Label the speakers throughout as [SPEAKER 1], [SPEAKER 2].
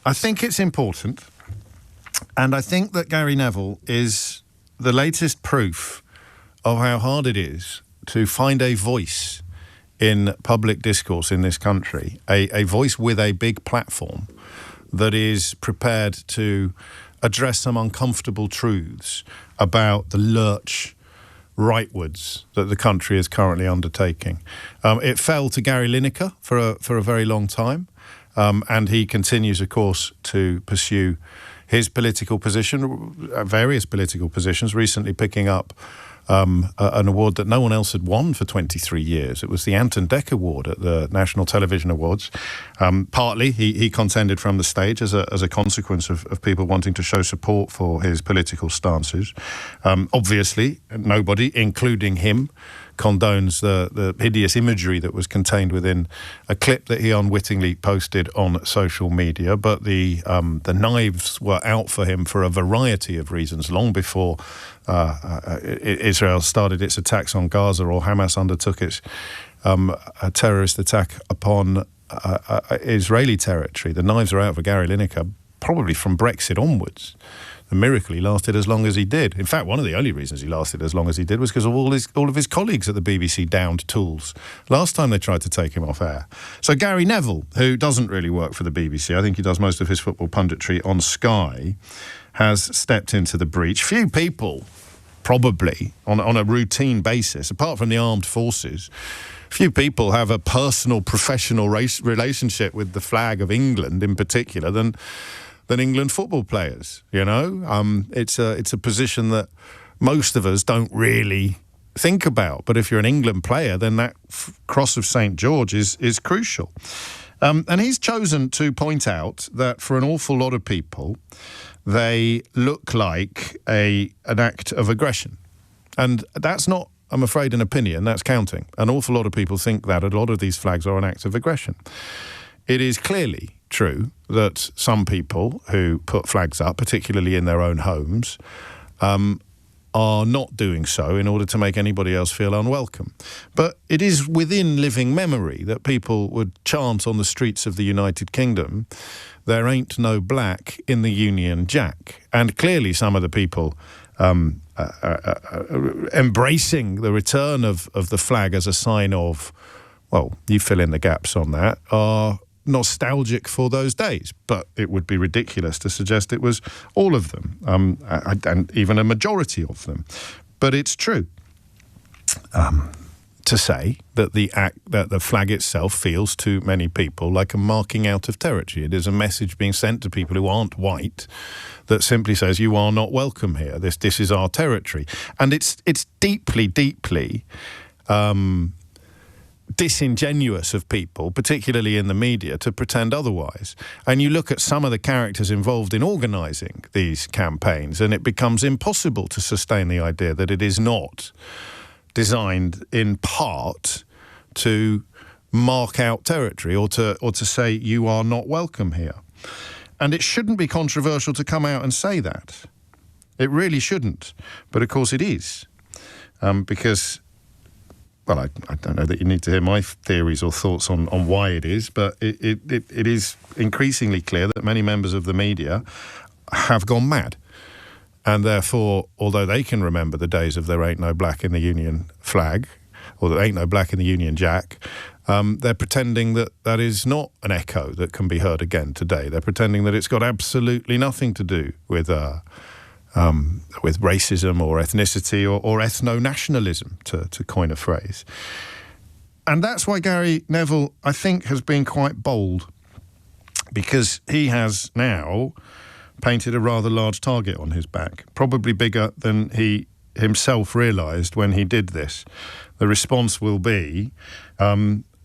[SPEAKER 1] I think it's important, and I think that Gary Neville is the latest proof of how hard it is to find a voice in public discourse in this country, a voice with a big platform that is prepared to address some uncomfortable truths about the lurch rightwards that the country is currently undertaking. It fell to Gary Lineker for a very long time, and he continues, of course, to pursue his political position, various political positions, recently picking up an award that no one else had won for 23 years. It was the Anton Deck Award at the National Television Awards. Partly, he contended from the stage as a consequence of people wanting to show support for his political stances. Obviously, nobody, including him, condones the hideous imagery that was contained within a clip that he unwittingly posted on social media. But the knives were out for him for a variety of reasons long before Israel started its attacks on Gaza or Hamas undertook its a terrorist attack upon Israeli territory. The knives are out for Gary Lineker probably from Brexit onwards. The miracle he lasted as long as he did. In fact, one of the only reasons he lasted as long as he did was because of all of his colleagues at the BBC downed tools last time they tried to take him off air. So Gary Neville, who doesn't really work for the BBC, I think he does most of his football punditry on Sky, has stepped into the breach. Few people, probably, on a routine basis, apart from the armed forces, few people have a personal, professional relationship with the flag of England in particular than England football players, you know? It's a position that most of us don't really think about. But if you're an England player, then that cross of St. George is crucial. And he's chosen to point out that for an awful lot of people, they look like an act of aggression. And that's not, I'm afraid, an opinion, that's counting. An awful lot of people think that a lot of these flags are an act of aggression. It is clearly true that some people who put flags up, particularly in their own homes, are not doing so in order to make anybody else feel unwelcome. But it is within living memory that people would chant on the streets of the United Kingdom, "There ain't no black in the Union Jack." And clearly some of the people embracing the return of the flag as a sign of, well, you fill in the gaps on that, are nostalgic for those days. But it would be ridiculous to suggest it was all of them, and even a majority of them. But it's true to say that that the flag itself feels to many people like a marking out of territory. It is a message being sent to people who aren't white that simply says, you are not welcome here. This is our territory. And it's deeply, deeply disingenuous of people, particularly in the media, to pretend otherwise. And you look at some of the characters involved in organising these campaigns, and it becomes impossible to sustain the idea that it is not designed in part to mark out territory or to say you are not welcome here. And it shouldn't be controversial to come out and say that. It really shouldn't. But of course it is. Because, well, I don't know that you need to hear my theories or thoughts on why it is, but it is increasingly clear that many members of the media have gone mad. And therefore, although they can remember the days of there ain't no black in the Union flag, or there ain't no black in the Union Jack, they're pretending that is not an echo that can be heard again today. They're pretending that it's got absolutely nothing to do with racism or ethnicity or ethno-nationalism, to coin a phrase. And that's why Gary Neville, I think, has been quite bold, because he has now painted a rather large target on his back, probably bigger than he himself realised when he did this. The response will be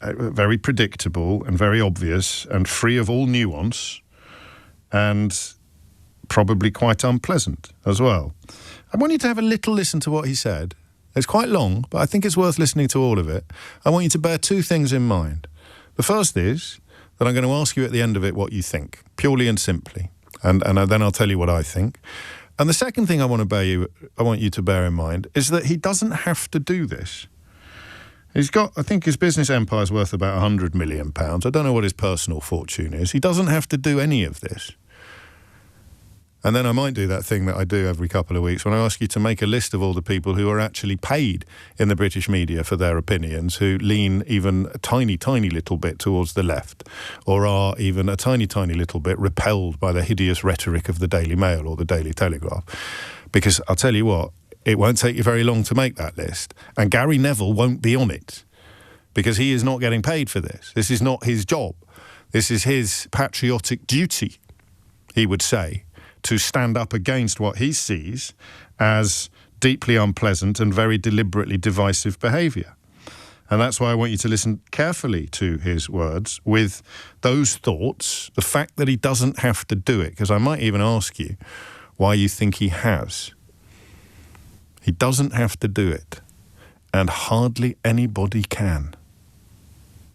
[SPEAKER 1] very predictable and very obvious and free of all nuance, and probably quite unpleasant as well. I want you to have a little listen to what he said. It's quite long, but I think it's worth listening to all of it. I want you to bear two things in mind. The first is that I'm going to ask you at the end of it what you think, purely and simply. And then I'll tell you what I think. And the second thing I want you to bear in mind is that he doesn't have to do this. I think his business empire's worth about £100 million. I don't know what his personal fortune is. He doesn't have to do any of this. And then I might do that thing that I do every couple of weeks when I ask you to make a list of all the people who are actually paid in the British media for their opinions, who lean even a tiny, tiny little bit towards the left, or are even a tiny, tiny little bit repelled by the hideous rhetoric of the Daily Mail or the Daily Telegraph. Because I'll tell you what, it won't take you very long to make that list. And Gary Neville won't be on it, because he is not getting paid for this. This is not his job. This is his patriotic duty, he would say, to stand up against what he sees as deeply unpleasant and very deliberately divisive behaviour. And that's why I want you to listen carefully to his words with those thoughts, the fact that he doesn't have to do it, because I might even ask you why you think he has. He doesn't have to do it, and hardly anybody can.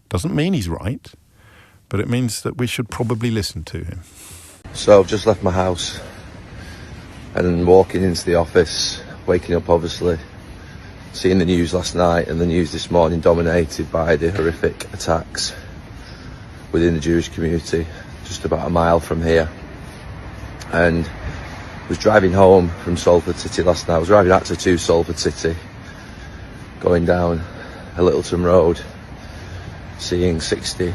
[SPEAKER 1] Doesn't mean he's right, but it means that we should probably listen to him.
[SPEAKER 2] So I've just left my house and walking into the office, waking up obviously, seeing the news last night and the news this morning dominated by the horrific attacks within the Jewish community just about a mile from here. And was driving home from Salford City last night. I was driving actually to Salford City, going down a Littleton Road, seeing 60,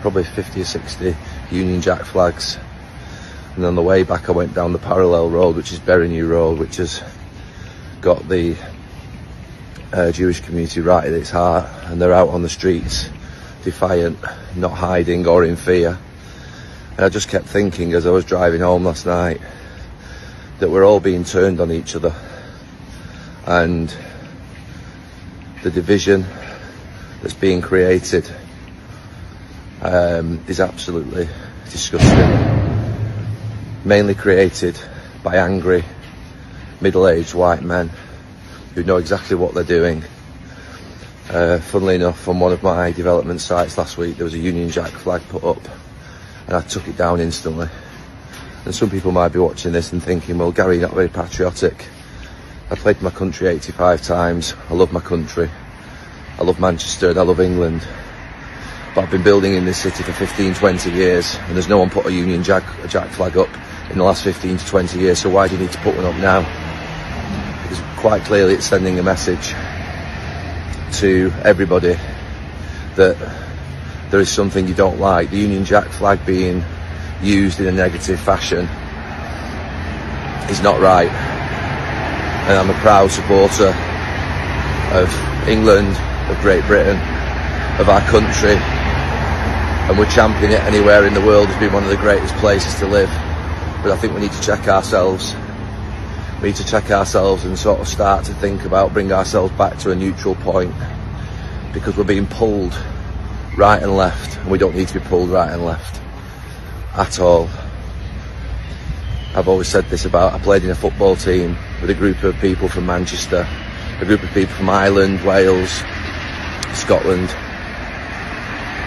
[SPEAKER 2] probably 50 or 60 Union Jack flags. And on the way back I went down the parallel road, which is Berrynew Road, which has got the Jewish community right at its heart, and they're out on the streets defiant, not hiding or in fear. And I just kept thinking as I was driving home last night that we're all being turned on each other, and the division that's being created is absolutely disgusting. Mainly created by angry, middle-aged white men who know exactly what they're doing. Funnily enough, on one of my development sites last week, there was a Union Jack flag put up, and I took it down instantly. And some people might be watching this and thinking, well, Gary, you're not very patriotic. I played for my country 85 times. I love my country. I love Manchester and I love England. But I've been building in this city for 15, 20 years, and there's no one put a Union Jack flag up in the last 15 to 20 years, so why do you need to put one up now? Because quite clearly it's sending a message to everybody that there is something you don't like. The Union Jack flag being used in a negative fashion is not right. And I'm a proud supporter of England, of Great Britain, of our country, and we're championing it anywhere in the world as being one of the greatest places to live. But I think we need to check ourselves. We need to check ourselves and sort of start to think about bring ourselves back to a neutral point, because we're being pulled right and left, and we don't need to be pulled right and left at all. I've always said this about, I played in a football team with a group of people from Manchester, a group of people from Ireland, Wales, Scotland,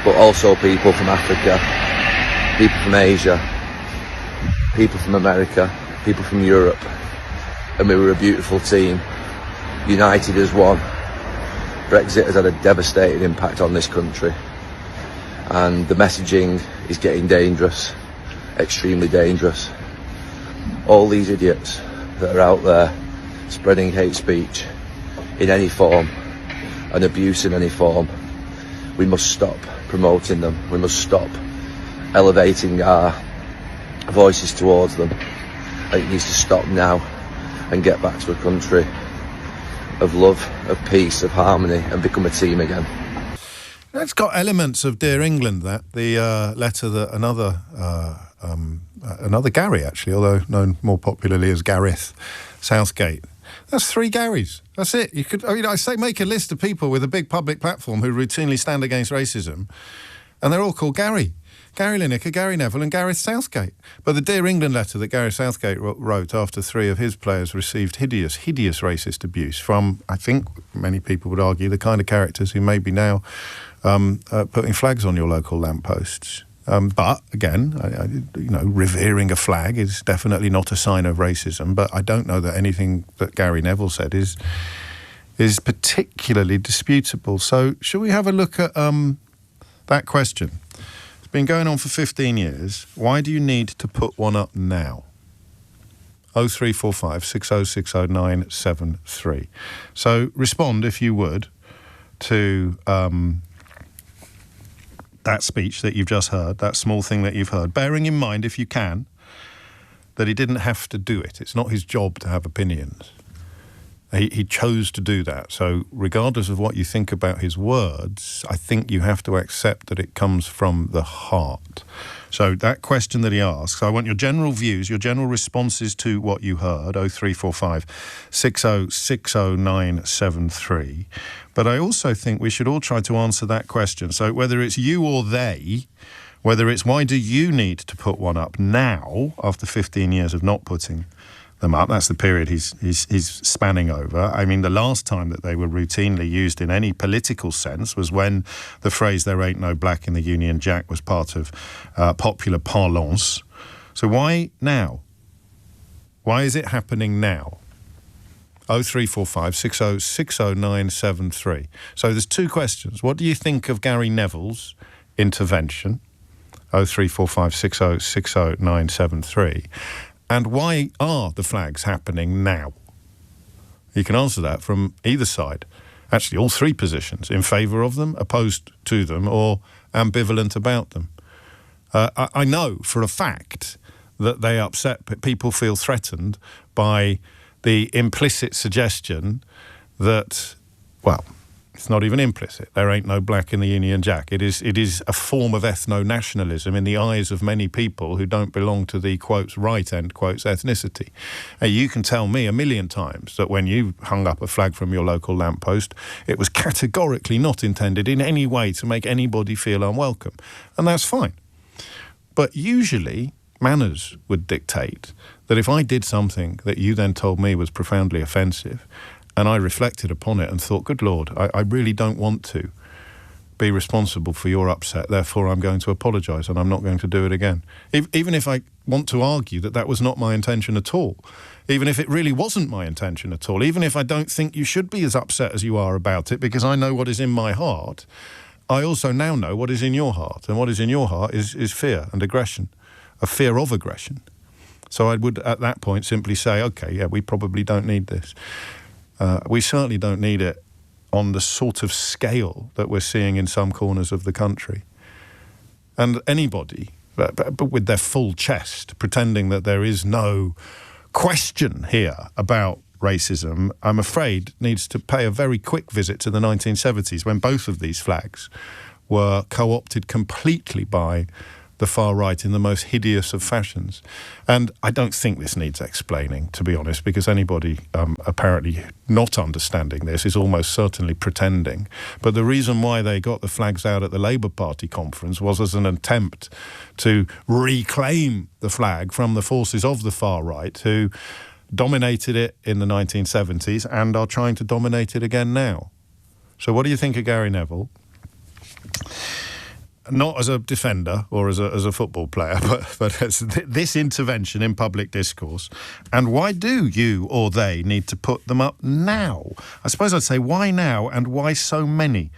[SPEAKER 2] but also people from Africa, people from Asia, people from America, people from Europe, and we were a beautiful team, united as one. Brexit has had a devastating impact on this country, and the messaging is getting dangerous, extremely dangerous. All these idiots that are out there spreading hate speech in any form and abuse in any form, we must stop promoting them. We must stop elevating our voices towards them. It needs to stop now and get back to a country of love, of peace, of harmony, and become a team again.
[SPEAKER 1] It's got elements of Dear England, that the letter that another Gary, actually, although known more popularly as Gareth Southgate. That's 3 Garys. That's it. You could, I say, make a list of people with a big public platform who routinely stand against racism, and they're all called Gary. Gary Lineker, Gary Neville and Gareth Southgate. But the Dear England letter that Gareth Southgate wrote after 3 of his players received hideous racist abuse from, I think many people would argue, the kind of characters who may be now putting flags on your local lampposts. But again, revering a flag is definitely not a sign of racism. But I don't know that anything that Gary Neville said is is particularly disputable. So shall we have a look at that question? It's been going on for 15 years. Why do you need to put one up now? 0345 6060 973. So respond, if you would, to that speech that you've just heard, that small thing that you've heard, bearing in mind, if you can, that he didn't have to do it. It's not his job to have opinions. He chose to do that. So regardless of what you think about his words, I think you have to accept that it comes from the heart. So that question that he asks, I want your general views, your general responses to what you heard, 0345 6060 973. But I also think we should all try to answer that question. So whether it's you or they, whether it's why do you need to put one up now after 15 years of not putting them up, that's the period he's spanning over. I mean, the last time that they were routinely used in any political sense was when the phrase "there ain't no black in the Union Jack" was part of popular parlance. So why now? Why is it happening now? 0345 6060 973. So there's two questions. What do you think of Gary Neville's intervention? 0345 6060 973. And why are the flags happening now? You can answer that from either side. Actually, all three positions: in favour of them, opposed to them, or ambivalent about them. I know for a fact that they upset people, feel threatened by the implicit suggestion that, well, it's not even implicit. There ain't no black in the Union Jack. It is a form of ethno-nationalism in the eyes of many people who don't belong to the, quotes, right, end quotes, ethnicity. You can tell me a million times that when you hung up a flag from your local lamppost, it was categorically not intended in any way to make anybody feel unwelcome. And that's fine. But usually, manners would dictate that if I did something that you then told me was profoundly offensive, and I reflected upon it and thought, good Lord, I really don't want to be responsible for your upset, therefore I'm going to apologise and I'm not going to do it again. Even if I want to argue that that was not my intention at all, even if it really wasn't my intention at all, even if I don't think you should be as upset as you are about it because I know what is in my heart, I also now know what is in your heart. And what is in your heart is fear and aggression, a fear of aggression. So I would at that point simply say, OK, yeah, we probably don't need this. We certainly don't need it on the sort of scale that we're seeing in some corners of the country. And anybody, but with their full chest, pretending that there is no question here about racism, I'm afraid needs to pay a very quick visit to the 1970s when both of these flags were co-opted completely by the far right in the most hideous of fashions. And I don't think this needs explaining, to be honest, because anybody apparently not understanding this is almost certainly pretending. But the reason why they got the flags out at the Labour Party conference was as an attempt to reclaim the flag from the forces of the far right who dominated it in the 1970s and are trying to dominate it again now. So what do you think of Gary Neville? Not as a defender or as a football player, but as this intervention in public discourse. And why do you or they need to put them up now? I suppose I'd say why now and why so many